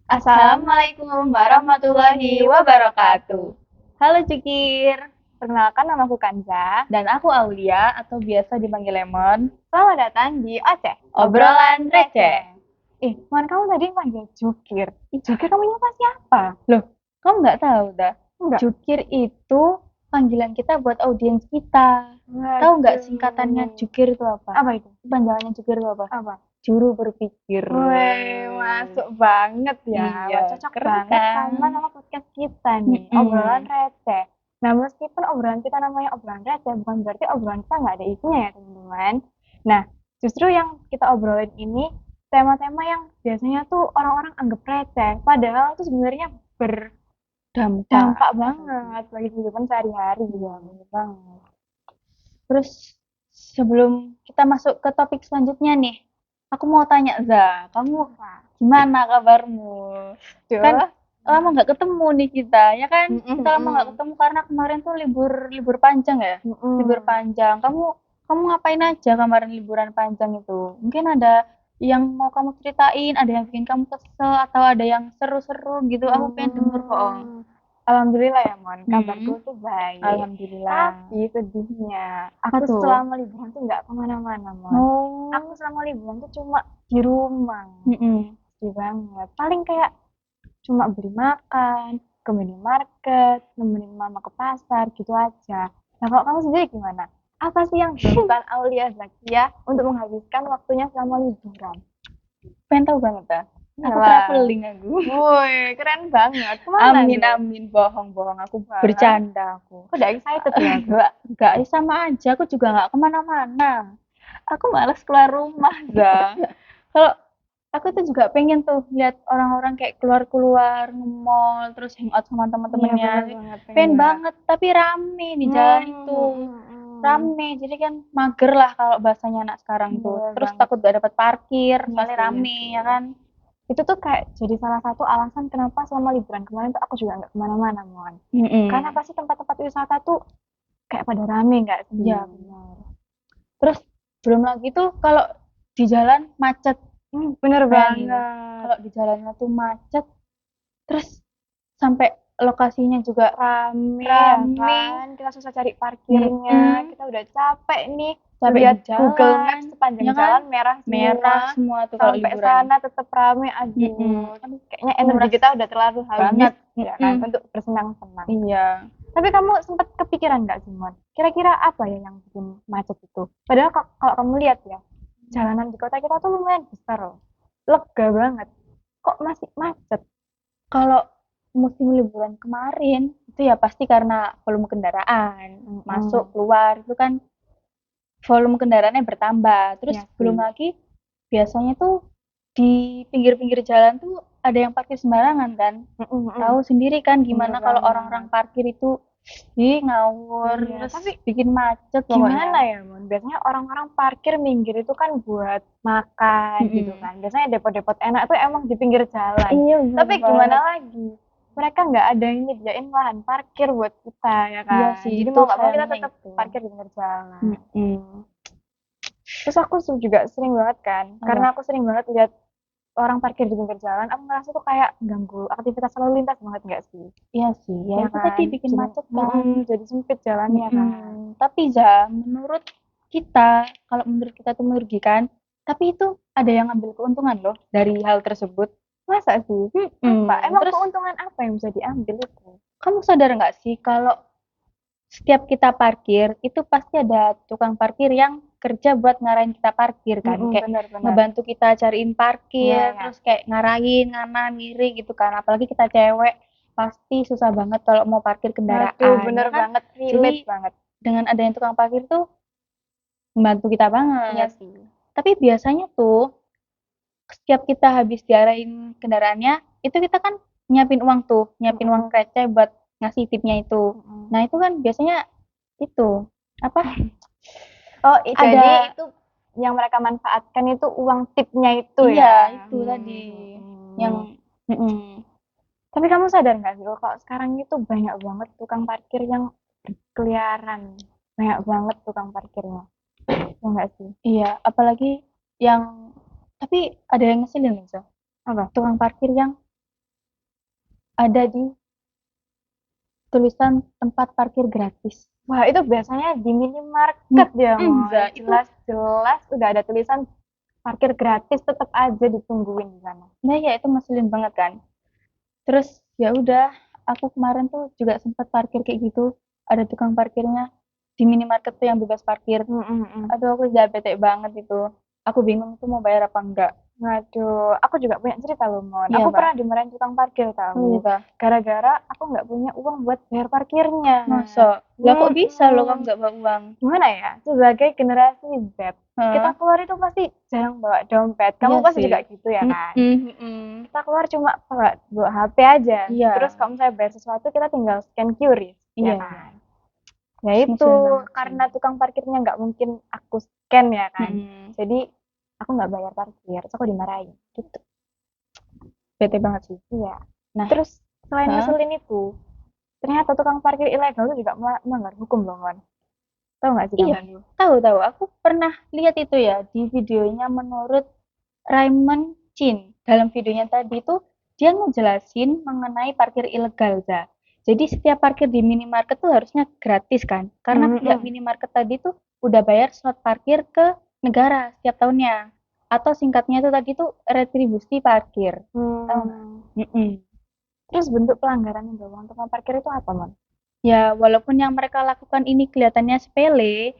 Assalamualaikum warahmatullahi wabarakatuh. Halo Cukir, Perkenalkan namaku Kanza. dan aku Aulia atau biasa dipanggil Lemon. Selamat datang di Oceh. Obrolan receh. Man, kamu tadi panggil Jukir. Jukir kamu nyapa siapa? Loh, kamu nggak tahu dah? Enggak. Jukir itu panggilan kita buat audiens kita. Tahu nggak singkatannya Jukir itu apa? Apa itu? Panjangannya Jukir itu apa? Apa? Juru berpikir. Weh, masuk banget ya. Iya, Wah, cocok keren banget kan? sama nama podcast kita nih, Mm-mm. obrolan receh. Nah, meskipun obrolan kita namanya obrolan receh, bukan berarti obrolan kita nggak ada isinya ya, teman-teman. Nah, justru yang kita obrolin ini tema-tema yang biasanya tuh orang-orang anggap receh, padahal tuh sebenarnya berdampak banget bagi kehidupan sehari-hari. Iya, bener banget. Terus sebelum kita masuk ke topik selanjutnya nih, aku mau tanya Za, kamu gimana kabarmu? Kan Duh. lama nggak ketemu nih kita, ya kan? Mm-mm, Kita lama nggak mm-mm. ketemu karena kemarin tuh libur libur panjang ya, Mm-mm. libur panjang. Kamu ngapain aja kemarin liburan panjang itu? Mungkin ada yang mau kamu ceritain, ada yang bikin kamu kesel atau ada yang seru-seru gitu. Aku pengen denger kok. Alhamdulillah ya, Mon. Hmm, Kabarku tuh baik. alhamdulillah. Tapi sedihnya, Apa aku tuh? selama liburan tuh nggak kemana-mana, Mon. Aku Oh, selama liburan tuh cuma di rumah. mm-mm. Sedih banget. Paling kayak cuma beli makan, ke minimarket, nemenin mama ke pasar, gitu aja. Nah, kalau kamu sendiri gimana? Apa sih yang dilakukan Aulia Zakia untuk menghabiskan waktunya selama liburan? Pengen tahu banget dah. Aku Wah, traveling aku. woi, keren banget. Kemana Amin tuh? amin, bohong aku Walah, bercanda aku. aku udah excited ya aku. Enggak, sama aja. Aku juga nggak kemana-mana. Aku malas keluar rumah, Za. Kalau aku tuh juga pengen tuh lihat orang-orang kayak keluar-keluar nge-mall terus hangout sama Iya, bener teman-temannya. banget, pengen Pengen banget. banget, tapi rame di jalan itu. Rame, jadi kan mager lah kalau bahasanya anak sekarang tuh. Bener Terus banget. takut gak dapat parkir, Iya soalnya sih, iya rame, sih. ya kan? Itu tuh kayak jadi salah satu alasan kenapa selama liburan kemarin tuh aku juga nggak kemana-mana, Mon. Karena Mm-mm. pasti tempat-tempat wisata tuh kayak pada rame nggak sih? Iya, benar. Terus belum lagi tuh kalau di jalan macet. Bener Bayangin ya, banget. kalau di jalannya tuh macet, terus sampai lokasinya juga Rame ya rame. kan? Kita susah cari parkirnya. Mm-mm. Kita udah capek nih. Capek di Lihat Google jalan, Maps sepanjang ya kan? jalan merah semua. Merah semua tuh kalau Sampai liburan. sana tetap rame. Mm-mm. Aduh, kan kayaknya energi Nguras kita udah terlalu habis banget. ya kan Mm-mm. untuk bersenang-senang. Iya. Tapi kamu sempat kepikiran nggak, Simon? Kira-kira apa ya yang bikin macet itu? Padahal kalau kamu lihat ya, jalanan di kota kita tuh lumayan besar loh. Lega banget. Kok masih macet? Kalau musim liburan kemarin itu ya pasti karena volume kendaraan masuk keluar itu kan volume kendaraannya bertambah. Terus Ya belum sih. lagi biasanya tuh di pinggir-pinggir jalan tuh ada yang parkir sembarangan kan. Tahu sendiri kan Bener gimana kalau orang-orang banget. parkir itu ngawur Iya, terus tapi bikin macet pokoknya. gimana ya, Mon? Biasanya orang-orang parkir minggir itu kan buat makan gitu Mm-mm. kan. Biasanya depot-depot enak tuh emang di pinggir jalan. Iya bener Tapi gimana banget. lagi? Mereka nggak ada yang nyediain lahan parkir buat kita ya Iya kan. sih Jadi itu mau nggak mau kita sayangnya tetap itu. parkir di pinggir jalan. Mm-mm. Terus aku juga sering banget kan, karena Apa? aku sering banget lihat orang parkir di pinggir jalan, aku ngerasa tuh kayak ganggu aktivitas lalu lintas banget nggak sih? Iya sih, ya Ya itu tadi kan? bikin Jadi, macet kan. jadi sempit jalannya kan. Tapi Za, menurut kita, kalau menurut kita itu merugikan, tapi itu ada yang ambil keuntungan loh dari hal tersebut. Masa sih? Apa? Emang Terus keuntungan apa yang bisa diambil itu? kamu sadar nggak sih kalau setiap kita parkir itu pasti ada tukang parkir yang kerja buat ngarahin kita parkir kan, kayak Benar-benar. ngebantu kita cariin Iya, parkir, ya. terus kayak ngarahin kanan kiri gitu kan. Apalagi kita cewek pasti susah banget kalau mau parkir Aduh, kendaraan, bener ya kan? banget, Jadi relate banget. dengan adanya tukang parkir tuh membantu kita Iya banget. sih. Tapi biasanya tuh setiap kita habis diarahin kendaraannya, itu kita kan nyiapin uang receh buat ngasih tipnya itu. Nah, itu kan biasanya itu apa? Oh, jadi Ada itu yang mereka manfaatkan itu uang tipnya itu iya, ya. itu tadi yang mm-mm. Tapi kamu sadar nggak sih kalau sekarang itu banyak banget tukang parkir yang berkeliaran. Banyak banget tukang parkirnya. Ya nggak sih? Iya, apalagi yang tapi ada yang ngeselin loh, So. Apa? Tukang parkir yang ada di tulisan tempat parkir gratis. Wah, itu biasanya di minimarket ya, Mon. Itu Jelas-jelas udah ada tulisan parkir gratis, tetap aja ditungguin di sana. nah ya itu ngeselin banget kan. Terus ya udah, aku kemarin tuh juga sempat parkir kayak gitu. Ada tukang parkirnya di minimarket tuh yang bebas parkir. Aduh, aku udah bete banget itu. Aku bingung tuh mau bayar apa enggak. Waduh, aku juga punya cerita loh, Mon. Iya, Aku Mbak. pernah dimarahin tukang parkir Oh, tahu. gitu. Gara-gara aku nggak punya uang buat bayar parkirnya. Masa? Lah kok bisa lo kamu Mm-mm. nggak bawa uang? Gimana ya? Sebagai generasi Z, kita Hah? keluar itu pasti jarang bawa dompet. Kamu Iya pasti sih. juga gitu ya kan? Mm-mm. Kita keluar cuma bawa HP aja. Iya. Terus kalau misalnya bayar sesuatu, kita tinggal scan QRIS, ya Iya, iya. kan? Ya Terus itu, ngeselin banget sih. karena tukang parkirnya nggak mungkin aku scan ya kan. Mm-mm. Jadi aku nggak bayar parkir, terus aku dimarahin. Gitu. Bete banget sih. Iya. Nah, Terus selain hah? ngeselin itu, ternyata tukang parkir ilegal itu juga melanggar hukum loh, Mon. Tahu nggak sih Iya, kamu? tahu-tahu. Aku pernah lihat itu ya di videonya menurut Raymond Chin. Dalam videonya tadi tuh dia ngejelasin mengenai parkir ilegal, Za. Jadi setiap parkir di minimarket tuh harusnya gratis kan? Karena pihak Mm-mm. minimarket tadi tuh udah bayar slot parkir ke negara setiap tahunnya. Atau singkatnya itu tadi tuh retribusi parkir. Tahu nggak? Hmm. Mm-mm. Terus bentuk pelanggaran yang dilakukan tukang parkir itu apa, Mon? Ya, walaupun yang mereka lakukan ini kelihatannya sepele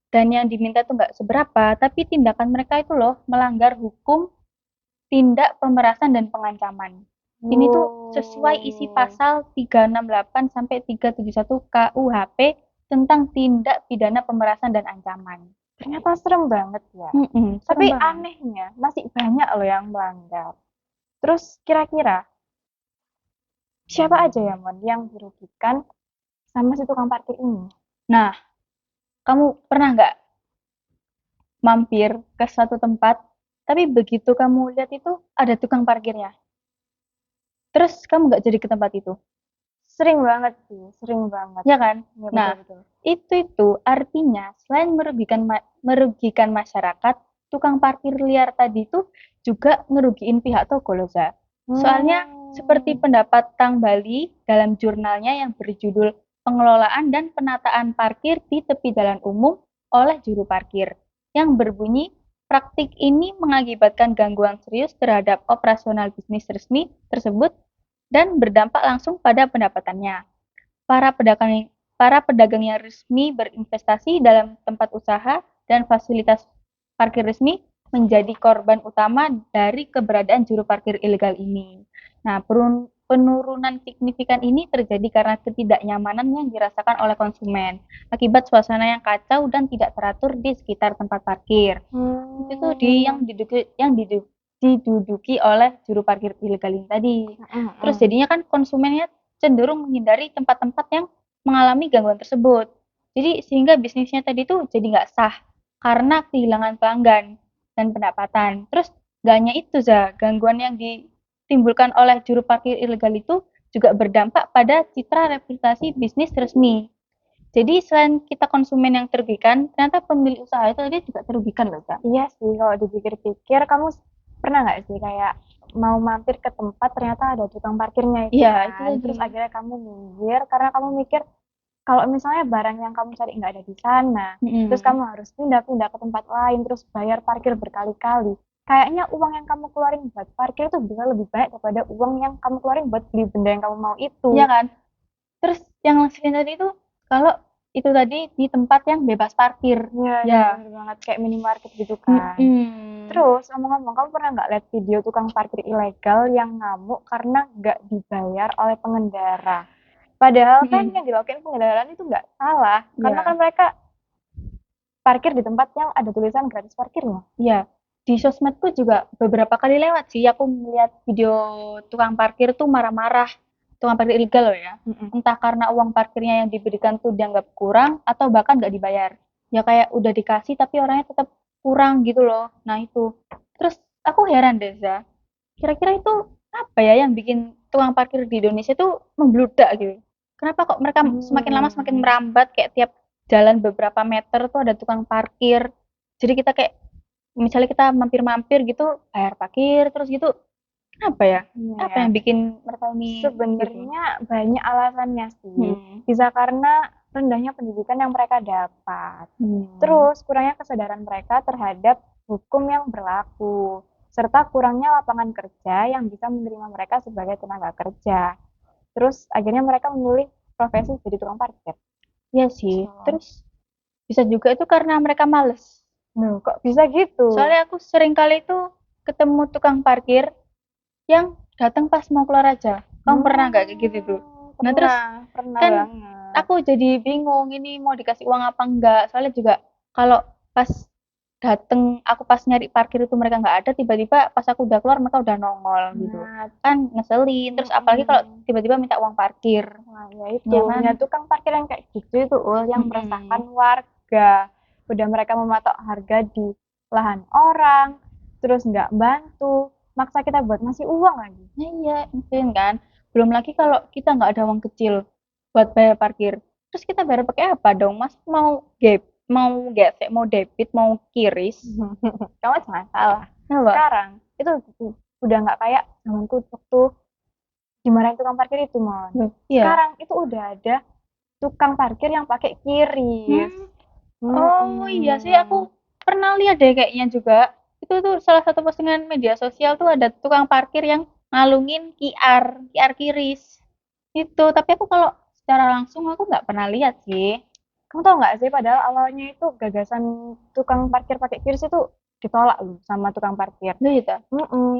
dan yang diminta tuh nggak seberapa, tapi tindakan mereka itu loh melanggar hukum tindak pemerasan dan pengancaman. Ini tuh sesuai isi Oh, pasal 368 sampai 371 KUHP tentang tindak pidana pemerasan dan ancaman. ternyata serem banget ya. Serem Tapi banget. anehnya masih banyak loh yang melanggar. Terus kira-kira siapa aja ya, Mon, yang dirugikan sama si tukang parkir ini? Nah, kamu pernah nggak mampir ke suatu tempat, tapi begitu kamu lihat itu ada tukang parkirnya, terus kamu nggak jadi ke tempat itu, Sering banget sih, sering banget. ya kan? Ya Nah, betul-betul. itu artinya selain merugikan masyarakat, tukang parkir liar tadi itu juga ngerugiin pihak toko loh, Za. Soalnya seperti Hmm. pendapat Tang Bali dalam jurnalnya yang berjudul Pengelolaan dan Penataan Parkir di Tepi Jalan Umum oleh Juru Parkir, yang berbunyi praktik ini mengakibatkan gangguan serius terhadap operasional bisnis resmi tersebut dan berdampak langsung pada pendapatannya. Para pedagang para pedagang yang resmi berinvestasi dalam tempat usaha dan fasilitas parkir resmi menjadi korban utama dari keberadaan juru parkir ilegal ini. Nah, penurunan signifikan ini terjadi karena ketidaknyamanan yang dirasakan oleh konsumen akibat suasana yang kacau dan tidak teratur di sekitar tempat parkir. Itu tuh Hmm. diduduki oleh juru parkir ilegal ini tadi. Terus jadinya kan konsumennya cenderung menghindari tempat-tempat yang mengalami gangguan tersebut. Jadi sehingga bisnisnya tadi tuh jadi nggak sah karena kehilangan pelanggan dan pendapatan. Terus gak hanya itu, Za, gangguan yang ditimbulkan oleh juru parkir ilegal itu juga berdampak pada citra reputasi bisnis resmi. Jadi selain kita konsumen yang terugikan, ternyata pemilik usaha itu tadi juga terugikan loh, Za. Iya sih, kalau dipikir-pikir, kamu pernah nggak sih kayak mau mampir ke tempat ternyata ada tukang parkirnya itu Iya, itu kan? tadi. Terus akhirnya kamu minggir karena kamu mikir kalau misalnya barang yang kamu cari nggak ada di sana, terus Mm-mm. kamu harus pindah-pindah ke tempat lain, terus bayar parkir berkali-kali. Kayaknya uang yang kamu keluarin buat parkir itu bisa lebih banyak daripada uang yang kamu keluarin buat beli benda yang kamu mau itu. Iya kan? Terus yang ngeselin tadi itu kalau itu tadi di tempat yang bebas parkir. Iya, iya, Ya. bener banget kayak minimarket gitu kan. Mm-mm. Terus ngomong-ngomong, kamu pernah nggak lihat video tukang parkir ilegal yang ngamuk karena nggak dibayar oleh pengendara? Padahal kan Mm-mm. yang dilakukan pengendara itu nggak salah, karena kan Ya, mereka parkir di tempat yang ada tulisan gratis parkirnya. ya. Di sosmedku juga beberapa kali lewat sih. Aku melihat video tukang parkir tuh marah-marah. Tukang parkir ilegal loh ya. Mm-mm. Entah karena uang parkirnya yang diberikan tuh dianggap kurang atau bahkan nggak dibayar. Ya kayak udah dikasih tapi orangnya tetap kurang gitu loh. Nah itu. Terus aku heran deh, Za. Kira-kira itu apa ya yang bikin tukang parkir di Indonesia tuh membludak gitu? Kenapa kok mereka semakin lama semakin Hmm. merambat kayak tiap jalan beberapa meter tuh ada tukang parkir. Jadi kita kayak misalnya kita mampir-mampir gitu bayar parkir terus gitu Kenapa ya? Iya Apa ya. yang bikin mereka ini gitu? Sebenarnya banyak alasannya sih. Hmm. Bisa karena rendahnya pendidikan yang mereka dapat. Terus kurangnya kesadaran mereka terhadap hukum yang berlaku, serta kurangnya lapangan kerja yang bisa menerima mereka sebagai tenaga kerja. Terus akhirnya mereka memilih profesi jadi tukang parkir. Iya sih. So, Terus bisa juga itu karena mereka males. Loh, kok bisa gitu? Soalnya aku sering kali itu ketemu tukang parkir yang datang pas mau keluar aja. Kamu pernah nggak kayak gitu tuh? Nah terus Pernah kan banget. aku jadi bingung ini mau dikasih uang apa enggak. Soalnya juga kalau pas dateng aku pas nyari parkir itu mereka nggak ada, tiba-tiba pas aku udah keluar mereka udah nongol gitu. Nah, Kan ngeselin. Terus apalagi kalau tiba-tiba minta uang parkir. Nah, ya itu. Ya kan? Nah, tukang parkir yang kayak gitu itu yang meresahkan Mm-mm. warga. Udah mereka mematok harga di lahan orang, terus nggak bantu, maksa kita buat ngasih uang lagi. Nah, iya, mungkin kan. Belum lagi kalau kita nggak ada uang kecil buat bayar parkir. Terus kita bayar pakai apa dong? Mas mau mau gesek, mau debit, mau kiris. Kamu jangan salah. Apa? Sekarang itu udah nggak kayak zamanku waktu dimarahin tukang parkir itu, Mon. Loh, iya. Sekarang itu udah ada tukang parkir yang pakai kiris. Hmm. Oh iya sih, Mm-mm. aku pernah lihat deh kayaknya juga. Itu tuh salah satu postingan media sosial tuh ada tukang parkir yang ngalungin QR kiris. Itu, tapi aku kalau secara langsung aku nggak pernah lihat sih. Kamu tau nggak sih, padahal awalnya itu gagasan tukang parkir pakai kiris itu ditolak loh sama tukang parkir. Gitu.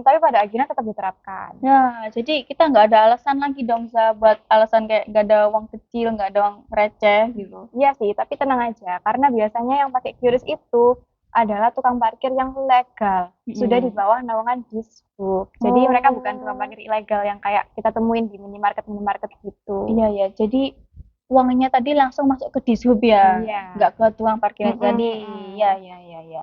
Tapi pada akhirnya tetap diterapkan. Ya, jadi kita nggak ada alasan lagi dong, Za, buat alasan kayak nggak ada uang kecil, nggak ada uang receh gitu. Iya sih, tapi tenang aja, karena biasanya yang pakai kiris itu adalah tukang parkir yang legal, sudah di bawah naungan Dishub. Jadi mereka bukan tukang parkir ilegal yang kayak kita temuin di minimarket gitu. Iya ya, jadi uangnya tadi langsung masuk ke Dishub ya, Iya. nggak ke tukang parkir tadi. Iya, iya, iya, iya.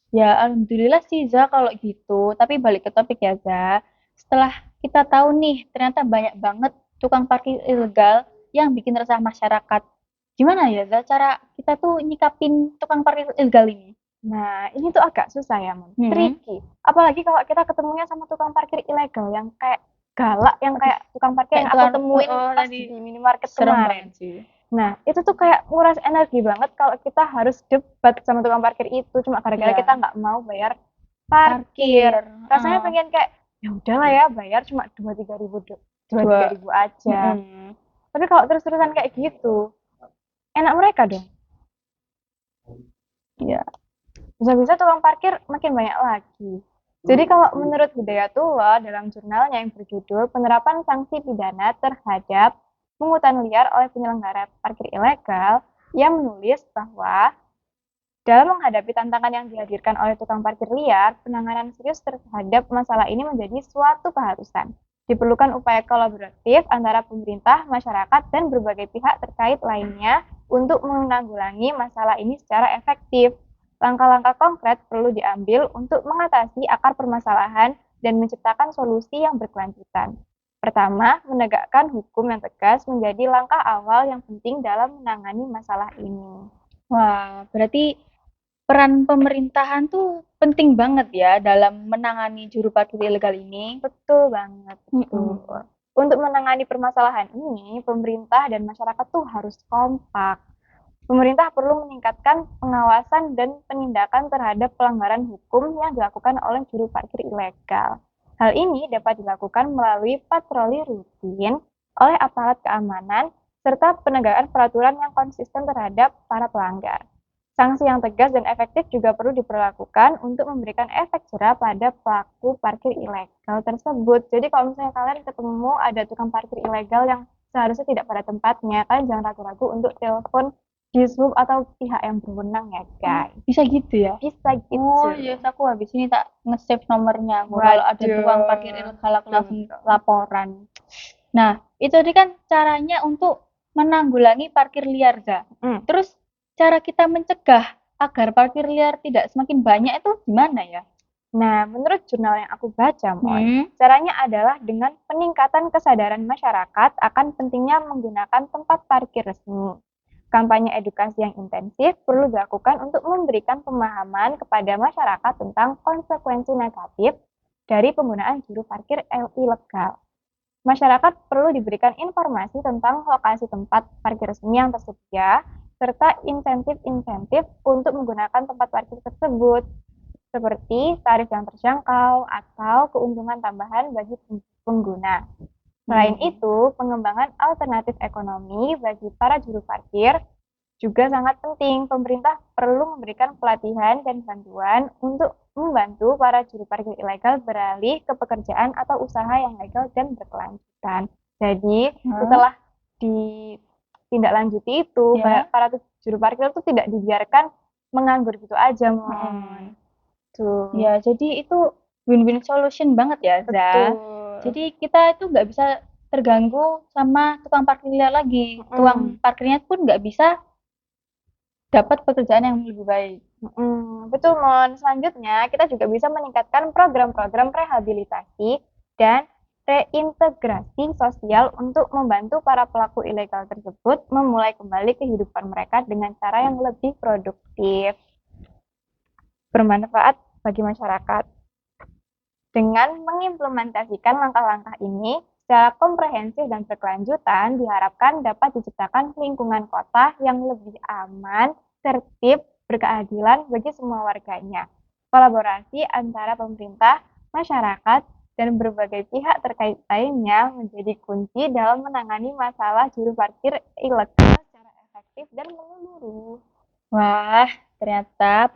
Ya, alhamdulillah sih Za kalau gitu. Tapi balik ke topik ya Za. Setelah kita tahu nih, ternyata banyak banget tukang parkir ilegal yang bikin resah masyarakat. Gimana ya Za cara kita tuh nyikapin tukang parkir ilegal ini? Nah, ini tuh agak susah ya, Mon. Hmm. Tricky. Apalagi kalau kita ketemunya sama tukang parkir ilegal yang kayak galak, yang kayak tukang parkir yang Kayak aku tukang temuin pas tadi di minimarket serem kemarin. banget sih. Nah, itu tuh kayak nguras energi banget kalau kita harus debat sama tukang parkir itu cuma gara-gara Iya. kita nggak mau bayar parkir. Rasanya pengen kayak ya udahlah ya bayar cuma 2-3 ribu dua tiga ribu aja. Tapi kalau terus-terusan kayak gitu, enak mereka dong. Iya. Bisa-bisa tukang parkir makin banyak lagi. Jadi kalau menurut Hidayatullah dalam jurnalnya yang berjudul Penerapan Sanksi Pidana Terhadap Pungutan Liar oleh Penyelenggara Parkir Ilegal, ia menulis bahwa dalam menghadapi tantangan yang dihadirkan oleh tukang parkir liar, penanganan serius terhadap masalah ini menjadi suatu keharusan. Diperlukan upaya kolaboratif antara pemerintah, masyarakat, dan berbagai pihak terkait lainnya untuk menanggulangi masalah ini secara efektif. Langkah-langkah konkret perlu diambil untuk mengatasi akar permasalahan dan menciptakan solusi yang berkelanjutan. Pertama, menegakkan hukum yang tegas menjadi langkah awal yang penting dalam menangani masalah ini. Wah, berarti peran pemerintahan tuh penting banget ya dalam menangani juru parkir ilegal ini. Betul banget. Betul. Untuk menangani permasalahan ini, pemerintah dan masyarakat tuh harus kompak. Pemerintah perlu meningkatkan pengawasan dan penindakan terhadap pelanggaran hukum yang dilakukan oleh juru parkir ilegal. Hal ini dapat dilakukan melalui patroli rutin oleh aparat keamanan serta penegakan peraturan yang konsisten terhadap para pelanggar. Sanksi yang tegas dan efektif juga perlu diperlakukan untuk memberikan efek jerah pada pelaku parkir ilegal tersebut. Jadi kalau misalnya kalian ketemu ada tukang parkir ilegal yang seharusnya tidak pada tempatnya, kalian jangan ragu-ragu untuk telepon Dishub atau pihak yang berwenang ya guys. Bisa gitu ya? Bisa gitu. Oh yes, aku habis ini tak nge-save nomornya. Kalau ada tukang parkir ilegal aku langsung laporan. Nah, itu tadi kan caranya untuk menanggulangi parkir liar, Za. Terus cara kita mencegah agar parkir liar tidak semakin banyak itu gimana ya? Nah, menurut jurnal yang aku baca, caranya adalah dengan peningkatan kesadaran masyarakat akan pentingnya menggunakan tempat parkir resmi. Kampanye edukasi yang intensif perlu dilakukan untuk memberikan pemahaman kepada masyarakat tentang konsekuensi negatif dari penggunaan juru parkir ilegal. Masyarakat perlu diberikan informasi tentang lokasi tempat parkir resmi yang tersedia, serta insentif-insentif untuk menggunakan tempat parkir tersebut, seperti tarif yang terjangkau atau keuntungan tambahan bagi pengguna. Selain itu, pengembangan alternatif ekonomi bagi para juru parkir juga sangat penting. Pemerintah perlu memberikan pelatihan dan bantuan untuk membantu para juru parkir ilegal beralih ke pekerjaan atau usaha yang legal dan berkelanjutan. Jadi, setelah ditindaklanjuti itu, para juru parkir itu tidak dibiarkan menganggur gitu aja, Mon. Tuh. Ya, jadi itu win-win solution banget ya, Za. Betul. Jadi kita itu nggak bisa terganggu sama tukang parkir liar lagi. Tukang parkirnya pun nggak bisa dapat pekerjaan yang lebih baik. Betul, Mon. Selanjutnya, kita juga bisa meningkatkan program-program rehabilitasi dan reintegrasi sosial untuk membantu para pelaku ilegal tersebut memulai kembali kehidupan mereka dengan cara yang lebih produktif, bermanfaat bagi masyarakat. Dengan mengimplementasikan langkah-langkah ini secara komprehensif dan berkelanjutan, diharapkan dapat diciptakan lingkungan kota yang lebih aman, tertib, berkeadilan bagi semua warganya. Kolaborasi antara pemerintah, masyarakat, dan berbagai pihak terkait lainnya menjadi kunci dalam menangani masalah juru parkir ilegal secara efektif dan menyeluruh. Wah, ternyata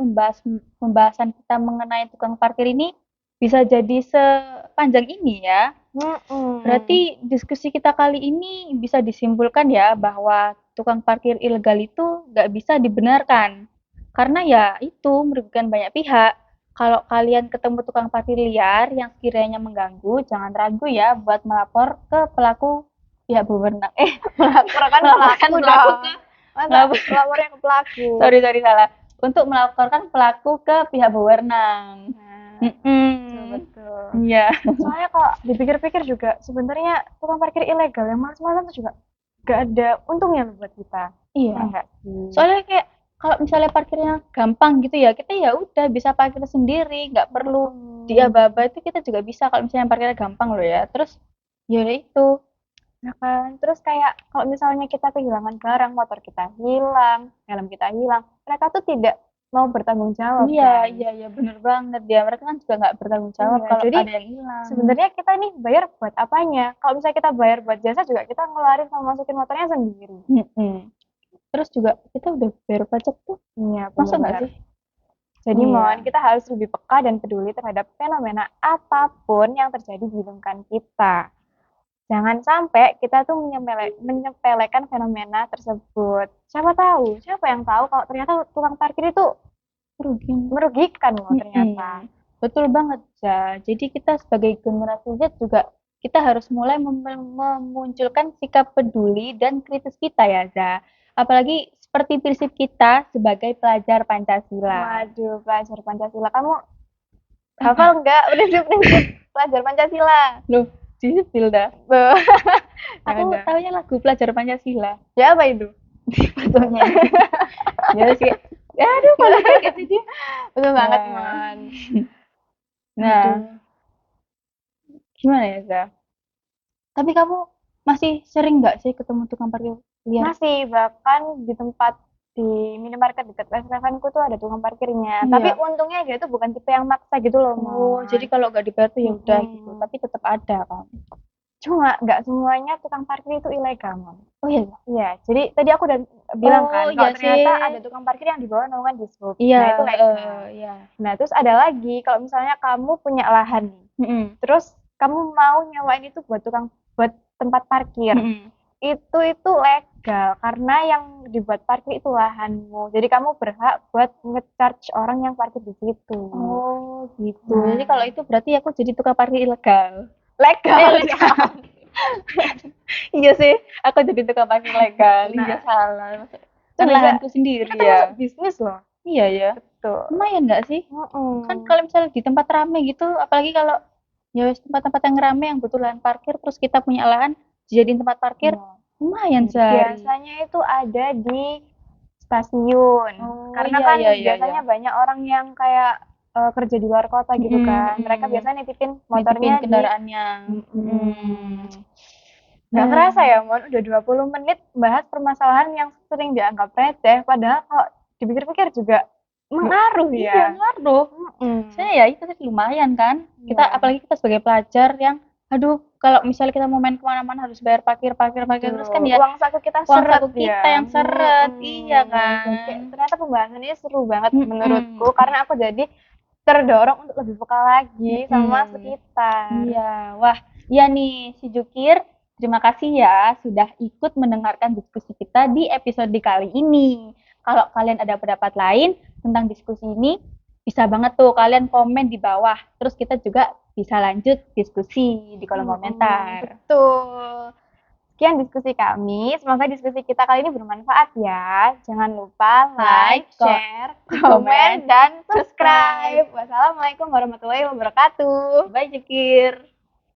pembahasan kita mengenai tukang parkir ini bisa jadi sepanjang ini ya. Berarti diskusi kita kali ini bisa disimpulkan ya bahwa tukang parkir ilegal itu nggak bisa dibenarkan. Karena ya itu merugikan banyak pihak. Kalau kalian ketemu tukang parkir liar yang sekiranya mengganggu, jangan ragu ya buat melapor ke pelaku pihak berwenang. Melaporkan pelaku dong. Lapornya ke pelaku. Sorry salah. Untuk melaporkan pelaku ke pihak berwenang. Betul. Iya. Soalnya kalau dipikir-pikir juga sebenarnya tukang parkir ilegal yang malas-malasan tuh juga gak ada untungnya loh buat kita. Iya. Enggak sih. Soalnya kayak kalau misalnya parkirnya gampang gitu ya, kita ya udah bisa parkir sendiri, nggak perlu diaba-aba. Itu kita juga bisa kalau misalnya parkirnya gampang loh ya. Terus ya itu. Nah kan, terus kayak kalau misalnya kita kehilangan barang, motor kita hilang, helm kita hilang, mereka tuh tidak mau bertanggung jawab. Iya, bener banget ya. Mereka kan juga nggak bertanggung jawab kalau jadi, ada yang hilang. Sebenarnya kita nih bayar buat apanya? Kalau misalnya kita bayar buat jasa juga kita ngeluarin sama masukin motornya sendiri. Terus juga kita udah bayar pajak tuh. Iya, masa nggak sih? Jadi mohon kita harus lebih peka dan peduli terhadap fenomena apapun yang terjadi di lingkungan kita. Jangan sampai kita tuh menyepelekan fenomena tersebut. Siapa yang tahu kalau ternyata tukang parkir itu merugikan loh ternyata. Betul banget, Ja. Jadi kita sebagai generasi Z juga kita harus mulai memunculkan sikap peduli dan kritis kita ya, Za. Apalagi seperti prinsip kita sebagai pelajar Pancasila. Waduh, pelajar Pancasila. Kamu hafal nggak prinsip-prinsip pelajar Pancasila? Loh, disipil dah. Aku tahunya lagu pelajar Pancasila. Ya apa itu? Betulnya. Ya sih. Ya aduh, malah kayak gitu. Betul banget, Mon. Nah, gimana ya, Za? Tapi kamu masih sering nggak sih ketemu tukang parkir liar? Masih, bahkan di tempat di minimarket dekat restoranku tuh ada tukang parkirnya. Tapi untungnya dia tuh bukan tipe yang maksa gitu loh. Oh, jadi kalau nggak dibayar tuh ya udah gitu. Tapi tetap ada kan. Cuma nggak semuanya tukang parkir itu ilegal, Mon. Oh iya. Iya, jadi tadi aku udah bilang kan kalau ternyata ada tukang parkir yang di bawah naungan Dishub. Iya, nah, itu legal. Iya. Nah, terus ada lagi kalau misalnya kamu punya lahan nih. Terus kamu mau nyewain itu buat tempat parkir. Itu legal karena yang dibuat parkir itu lahanmu. Jadi kamu berhak buat nge-charge orang yang parkir di situ. Oh, gitu. Jadi kalau itu berarti aku jadi tukang parkir ilegal. Legal. Iya sih, aku jadi tukang parkir legal. Iya salah. Kan lahanku sendiri ya. Bisnis loh. Iya ya. Betul. Lumayan nggak sih? Kan kalau misalnya di tempat rame gitu, apalagi kalau ya tempat-tempat yang rame yang butuh lahan parkir, terus kita punya lahan dijadiin tempat parkir, lumayan sehari. Biasanya itu ada di stasiun. Karena kan biasanya banyak orang yang kayak kerja di luar kota gitu kan. Mereka biasanya nitipin motornya nitipin kendaraannya. Nggak kerasa ya, Mon, udah 20 menit bahas permasalahan yang sering dianggap receh, padahal kalau dipikir-pikir juga mengaruh ya. Iya, ngaruh. Saya ya itu sih lumayan kan. Kita apalagi kita sebagai pelajar yang aduh, kalau misalnya kita mau main kemana-mana harus bayar parkir terus kan ya uang saku kita uang seret saku kita ya. yang seret. Iya kan. Ternyata pembahasannya seru banget menurutku karena aku jadi terdorong untuk lebih peka lagi sama sekitar. Iya, wah, iya nih si Jukir. Terima kasih ya sudah ikut mendengarkan diskusi kita di episode kali ini. Kalau kalian ada pendapat lain tentang diskusi ini, bisa banget tuh kalian komen di bawah. Terus kita juga bisa lanjut diskusi di kolom komentar. Betul. Sekian diskusi kami. Semoga diskusi kita kali ini bermanfaat ya. Jangan lupa like, share, komen, dan subscribe. Wassalamualaikum warahmatullahi wabarakatuh. Bye Jukir.